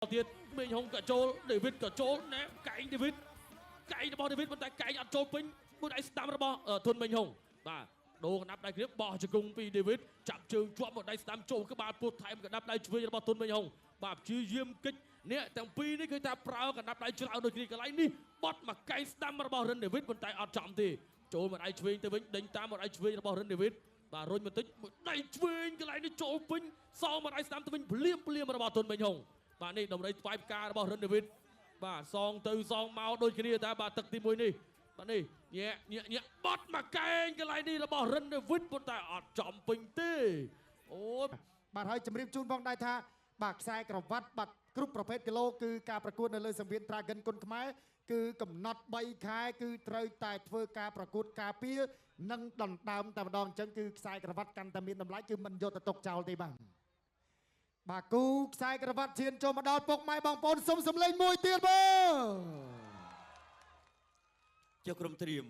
ទៀតមេញហុងក៏ចូលដេវីតក៏ចូលណែកែងដេវីតកែងរបស់ដេវីតប៉ុន្តែកែងអត់ចូលពេញមួយដៃស្ដាំរបស់ធុនមេញហុងបាទដូរកណ្ដាប់ដៃគ្នាបោះជង្គង់ពីដេវីតចាប់ជើងជាប់មកដៃស្ដាំចូលក្បាលពោះថែមកណ្ដាប់ដៃឆ្វេងរបស់ធុនមេញហុងបាទព្យាយាមកិច្ចអ្នកទាំងពីរនេះគឺថាប្រើកណ្ដាប់ដៃច្រើនដូចគ្នាកន្លែងនេះបត់មកកែងស្ដាំរបស់រិនដេវីតប៉ុន្តែអត់ចំទេចូលមកដៃឆ្វេងទៅវិញដេញតាមមកដៃឆ្វេងរបស់រិនដេវីតបាទរុញបន្តិចមួយដៃឆ្វេងកន្លែងនេះចូលពេញសងមកដៃស្ដាំទៅវិញភ្លាមរបស់ធុនមេញហុងបាទនេះដំរីស្វាយផ្ការបស់រិនដេវីតបាទសងទៅសងមកដូចគ្នាតែបាទទឹកទី1នេះបាទនេះញាក់បត់មកកែងកន្លែងនេះរបស់រិនដេវីតប៉ុន្តែអត់ចំពេញទេអូបាទហើយជំរាបជូនផងដែរថាបាទខ្សែក្រវ៉ាត់បាទគ្រប់ប្រភេទគីឡូគឺការប្រកួតនៅលើសង្វៀន Dragon គុនខ្មែរគឺកំណត់3ខែគឺត្រូវតែធ្វើការប្រកួតការពារនិងដណ្ដើមតែម្ដងអញ្ចឹងគឺខ្សែក្រវ៉ាត់កាន់តែមានតម្លៃគឺមិនយកទៅទុកចោលទេបាទគូខ្សែក្រវ៉ាត់ឈានចូលមកដល់ពុកម៉ែបងប្អូនសុំសម្លេងមួយទៀតបងចុះក្រុមត្រៀម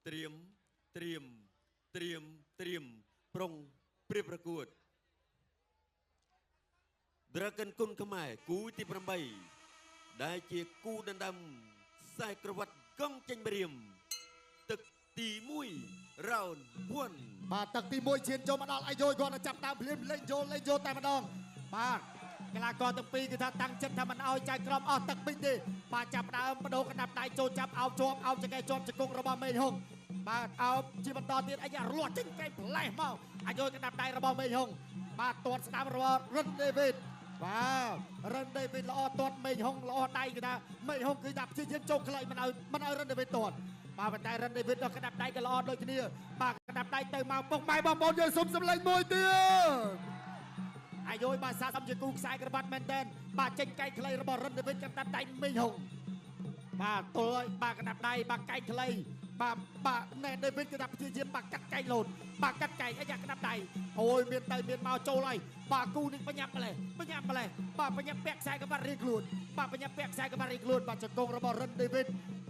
ប្រុងព្រៀបប្រកួត Dragon គុនខ្មែរគូទី8ដែលជាគូដណ្ដើមខ្សែក្រវ៉ាត់កង់ចេញម្រាមទឹកទី1 round 1បាទទឹកទី1ឈានចូលមកដល់អាយុគាត់ចាប់ដើមភ្លាមលេងចូលតែម្ដងបាទកីឡាករទាំងពីរគឺថាតាំងចិត្តថាមិនអោយចៅក្រមអស់ទឹកពេញទេបាទចាប់ដើមបដូរកណ្ដាប់ដៃចូលចាប់អោបជាប់អោបចង្កេះជាប់ជង្គង់របស់មេហុងបាទអោបជាបន្តទៀតអាយ៉ារលាស់ចេញកែផ្លេះមកអាយុកណ្ដាប់ដៃរបស់មេហុងបាទទាត់ស្ដាំរបស់រិនដេវីតបាទរិនដេវីតល្អទាត់មេហុងល្អដៃគឺថាមេហុងគឺថាព្យាយាមចូលខ្លីមិនឲ្យរិនដេវីតទាត់បាទប៉ុន្តែរិនដេវីតដល់កណ្ដាប់ដៃក៏ល្អដូចគ្នាបាទកណ្ដាប់ដៃទៅមកពុកម៉ែបងប្អូនយើងសុំសម្លេងមួយទៀតអាយុបាទសាសំជាគូខ្សែក្រវ៉ាត់មែនតើបាទចេញកែខ្លីរបស់រិនដេវីតកណ្ដាប់ដៃមេហុងបាទទល់បាទកណ្ដាប់ដៃបាទកែខ្លីបាទណែដេវីតគឺថាព្យាយាមបាទកាត់កែលោតបាទកាត់កែអាយ៉ាកណ្ដាប់ដៃអូយមានទៅមានមកចូលហើយបាទគូនេះបញ្ញាប់ម្លេះបាទបញ្ញាប់ពាក់ខ្សែក្រវ៉ាត់រៀងខ្លួនបាទបញ្ញាប់ពាក់ខ្សែក្រវ៉ាត់រៀងខ្លួនបាទជង្គង់របស់រិនដេវីត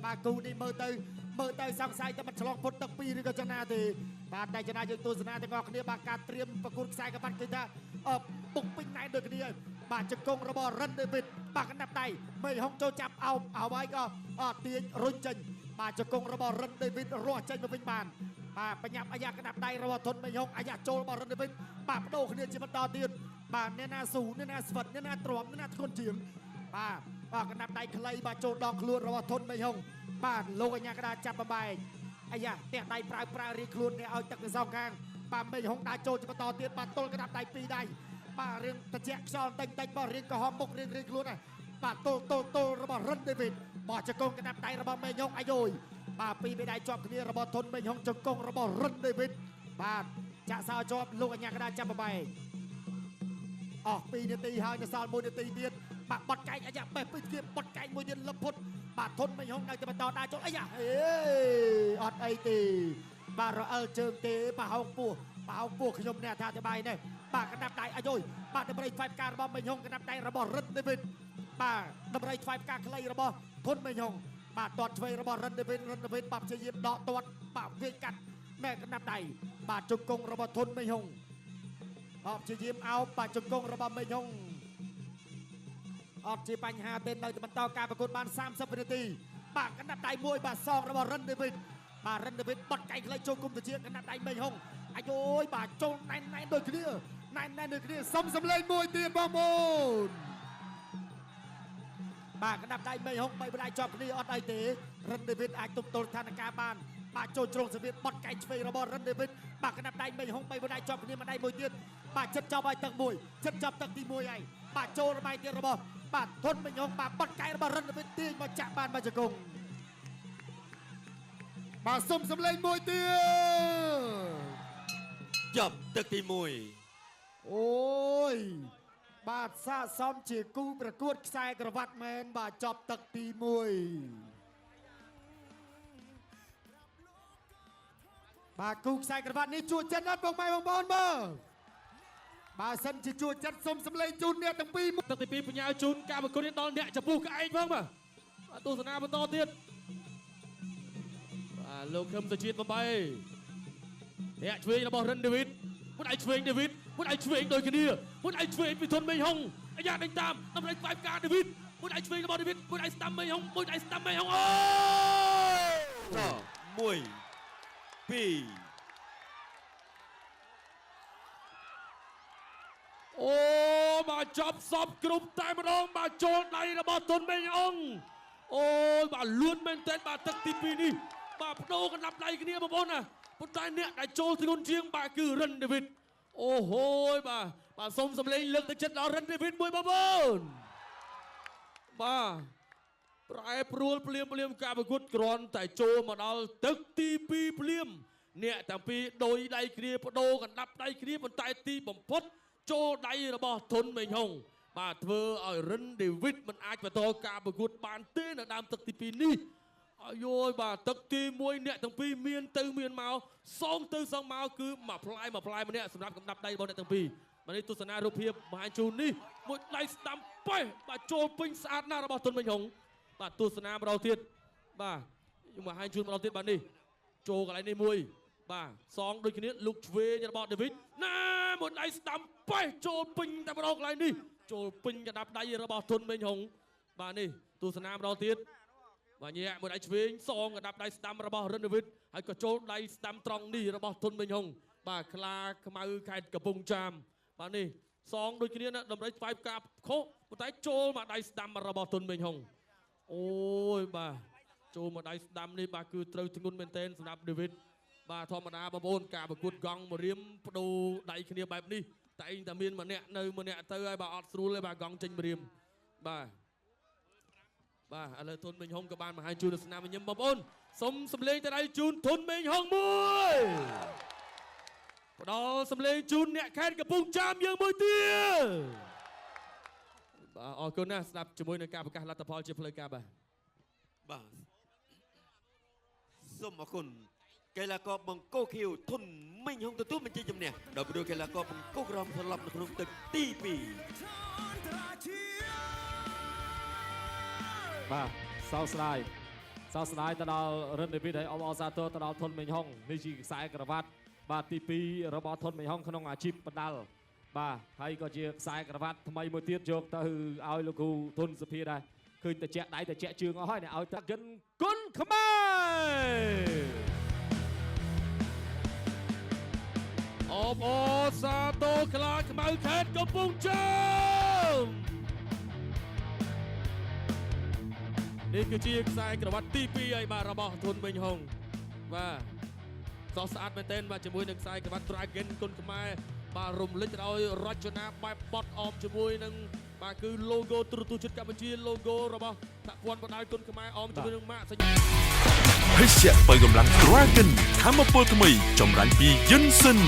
បាទគូនេះមើលទៅសង្ស័យតែមិនឆ្លងផុតទឹកពីរឬក៏ចំណាទេបាទតែចំណាយើងទស្សនាទាំងអស់គ្នាបាទការត្រៀមប្រកួតខ្សែក្រវ៉ាត់គឺថាពុកពេញណែនដូចគ្នាបាទជង្គង់របស់រិនដេវីតបាទកណ្ដាប់ដៃមេហុងចូលចាប់អោបហើយក៏ទាញរុញចេញបាទជង្គង់របស់រិនដេវីតរស់ចេញមកវិញបានបាទបញ្ញាប់អាយ៉ាកណ្ដាប់ដៃរបស់ធុនមេហុងអាយ៉ាចូលរបស់រិនដេវីតបាទបដូរគ្នាជាបន្តទៀតបាទអ្នកណាស៊ូអ្នកណាស្វិតអ្នកណាទ្រាំអ្នកណាធ្ងន់ជាងបាទកណ្ដាប់ដៃខ្លីបាទចូលដងខ្លួនរបស់ធុនមេហុងបាទលោកអាញាកដាចាប់បបែកអាយ៉ាផ្ទះដៃប្រើរៀងខ្លួននេះឲ្យទឹកទៅសងខាងបាទមេហុងដាក់ចូលជាបន្តទៀតបាទទល់កណ្ដាប់ដៃពីរដៃបាទរៀងត្រជាក់ខ្យល់តិចបាទរៀងក្រហមមុខរៀងខ្លួនដែរបាទទល់របស់រិនដេវីតបោះជង្គង់កណ្ដាប់ដៃរបស់មេហុងអាយុយបាទពីរមេដៃជាប់គ្នារបស់ធុនមេហុងជង្គង់របស់រិនដេវីតបាទចាក់សោជាប់លោកអាញាកដាចាប់បបែកអស់2នាទីហើយនៅសល់1នាទីទៀតបាទបត់កែងអាយ៉ាបេះពីទៀតបត់កែងមួយទៀតលឹបផុតបាទធុនមេហុងនៅតែបន្តដាក់ចូលអាយ៉ាអត់អីទេបាទរអិលជើងទេបាទហោងពោះខ្ញុំអ្នកថាទៅបាយនេះបាទកណ្ដាប់ដៃអាយុយបាទតម្រៃខ្វាយផ្ការបស់មេហុងកណ្ដាប់ដៃរបស់រិនដេវីតបាទតម្រៃខ្វាយផ្កាខ្លីរបស់ធុនមេហុងបាទទាត់ឆ្វេងរបស់រិនដេវីតបាទព្យាយាមដកទាត់បាទវាយកាត់ណែកណ្ដាប់ដៃបាទជង្គង់របស់ធុនមេហុងព្យាយាមអោបបាទជង្គង់របស់មេហុងអត់ជាបញ្ហាទេនៅតែបន្តការប្រកួតបាន30វិនាទីបាទកណ្ដាប់ដៃមួយបាទសងរបស់រិនដេវីតបាទរិនដេវីតបត់កែងខ្លីចូលគុំទៅជាកណ្ដាប់ដៃមេហុងអាយុយបាទចូលណែនដូចគ្នាណែនដូចគ្នាសុំសម្លេងមួយទៀតបងប្អូនបាទកណ្ដាប់ដៃមេហុងបីបណ្ដាយជាប់គ្នាអត់អីទេរិនដេវីតអាចទប់ទល់ស្ថានភាពបានបាទចូលជ្រុងសង្វៀនបត់កែងឆ្វេងរបស់រិនដេវីតបាទកណ្ដាប់ដៃមេហុងបីបណ្ដាយជាប់គ្នាម្ដាយមួយទៀតបាទចិត្តចាប់ឲ្យទឹកមួយចិត្តចាប់ទឹកទី1ហើយបាទចូលរបាយទៀតរបស់បាទធុនមេហុងបាទបត់កែងរបស់រិនដេវីតទាញមកចាក់បានមកជង្គង់បាទសុំសម្លេងមួយទៀតចប់ទឹកទី1អូយបាទសាកសមជាគូប្រកួតខ្សែក្រវ៉ាត់មែនបាទចប់ទឹកទី1បាទគូខ្សែក្រវ៉ាត់នេះជួចិត្តណាស់បងប្អូនបើសិនជាជួចិត្តសុំសម្លេងជូនអ្នកទាំងពីរទឹកទី2បញ្ញាជូនការប្រកួតនេះដល់អ្នកចំពោះក្អែកផងបាទទស្សនាបន្តទៀតបាទលោកខឹមសុជាតិ8អ្នកឆ្វេងរបស់រិនដេវីតមួយដៃឆ្វេងដេវីត មួយដៃឆ្វេងដូចគ្នាមួយដៃឆ្វេងពីធនមេហុងអាយ៉ាដេញតាមដើម្បី 5 ការដេវីតមួយដៃឆ្វេងរបស់ដេវីតមួយដៃស្ដាំមេហុងមួយដៃស្ដាំមេហុងអូ 1 2 អូបាទចប់សពគ្រប់តែម្ដងបាទចូលដៃរបស់ទុនមេហុងអូយបាទលឿនមែនទែនបាទទឹកទី2នេះបាទបដូរកណ្ដាប់ដៃគ្នាបងប្អូនណាប៉ុន្តែអ្នកដែលចូលធ្ងន់ជាងបាទគឺរិនដេវីតអូហូយបាទសូមសម្លេងលើកទឹកចិត្តដល់រិនដេវីតមួយបងប្អូនបាទប្រែប្រួលភ្លាមការប្រកួតគ្រាន់តែចូលមកដល់ទឹកទី2ភ្លាមអ្នកទាំងពីរដោយដៃគ្នាបដូរកណ្ដាប់ដៃគ្នាប៉ុន្តែទីបំផុតចូលដៃរបស់ធនមេហុងបាទធ្វើឲ្យរិនដេវីតមិនអាចបន្តការប្រកួតបានទេនៅដើមទឹកទី2នេះអាយយបាទទឹកទី1អ្នកទាំងពីរមានទៅមានមកសងទៅសងមកគឺមួយផ្លែម្នាក់សម្រាប់កំដាប់ដៃរបស់អ្នកទាំងពីរបាទនេះទស្សនារូបភាពបង្ហាញជូននេះមួយដៃស្ដាំប៉េះបាទចូលពេញស្អាតណាស់របស់ធនមេហុងបាទទស្សនាម្ដងទៀតបាទខ្ញុំបង្ហាញជូនម្ដងទៀតបាទនេះចូលកន្លែងនេះមួយបាទសងដូចគ្នាលុកឆ្វេងរបស់ដេវីតណាមួយដៃស្ដាំប៉េះចូលពេញតែម្ដងកន្លែងនេះចូលពេញកណ្ដាប់ដៃរបស់ធនមេហុងបាទនេះទស្សនាម្ដងទៀតបាទញាក់មួយដៃឆ្វេងសងកណ្ដាប់ដៃស្ដាំរបស់រិនដេវីតហើយក៏ចូលដៃស្ដាំត្រង់នេះរបស់ធនមេហុងបាទខ្លាខ្មៅខេត្តកំពង់ចាមបាទនេះសងដូចគ្នាណាដើម្បីស្វែងការខុសប៉ុន្តែចូលមកដៃស្ដាំរបស់ធនមេហុងអូយបាទចូលមកដៃស្ដាំនេះបាទគឺត្រូវធ្ងន់មែនទែនសម្រាប់ដេវីតបាទធម្មតាបងប្អូនការប្រកួតកង់មួយរៀមបដូរដៃគ្នាបែបនេះតែឯងតែមានម្នាក់នៅម្នាក់ទៅហើយបាទអត់ស្រួលទេបាទកង់ចេញមួយរៀមបាទឥឡូវធនមេហុងក៏បានបង្ហាញជូនទស្សនាវិញបងប្អូនសូមសម្លេងទៅដៃជូនធនមេហុងមួយផ្ដល់សម្លេងជូនអ្នកខេត្តកំពង់ចាមយើងមួយទៀតបាទអរគុណណាស់ស្ដាប់ជាមួយនឹងការប្រកាសលទ្ធផលជាផ្លូវការបាទសូមអរគុណកីឡាករបង្គោលខៀវធនមេហុងទទួលបញ្ជាជំនះដល់ប្រដៅកីឡាករបង្គោលក្រហមស្លាប់នៅក្នុងទឹកទី2បាទសោកស្ដាយទៅដល់រិនដេវីតហើយអបអរសាទរទៅដល់ធនមេហុងនេះជាខ្សែក្រវ៉ាត់បាទទី2របស់ធនមេហុងក្នុងអាជីពបណ្ដាល់បាទហើយក៏ជាខ្សែក្រវ៉ាត់ថ្មីមួយទៀតយកទៅឲ្យលោកគ្រូធនសុភាដែរឃើញតែជាក់ដៃតែជាក់ជើងអស់ហើយឲ្យតាកិនគុណខ្មែរអបអរសាទរខ្លាខ្មៅខេត្តកំពង់ចាមនេះគឺជាខ្សែក្រវ៉ាត់ទី2ហើយបាទរបស់ធនមេហុងបាទសោះស្អាតមែនទែនបាទជាមួយនឹងខ្សែក្រវ៉ាត់ Dragon គុណខ្មែរបាទរំលេចដោយរចនាបែបបត់អមជាមួយនឹងបាទគឺ logo ទូរទស្សន៍ជាតិកម្ពុជា logo របស់សហព័ន្ធបណ្ដាញគុណខ្មែរអមជាមួយនឹងម៉ាកសញ្ញាភេសជ្ជៈបើកម្លាំង Dragon ថាមពលថ្មីចម្រាញ់ពី Yinsen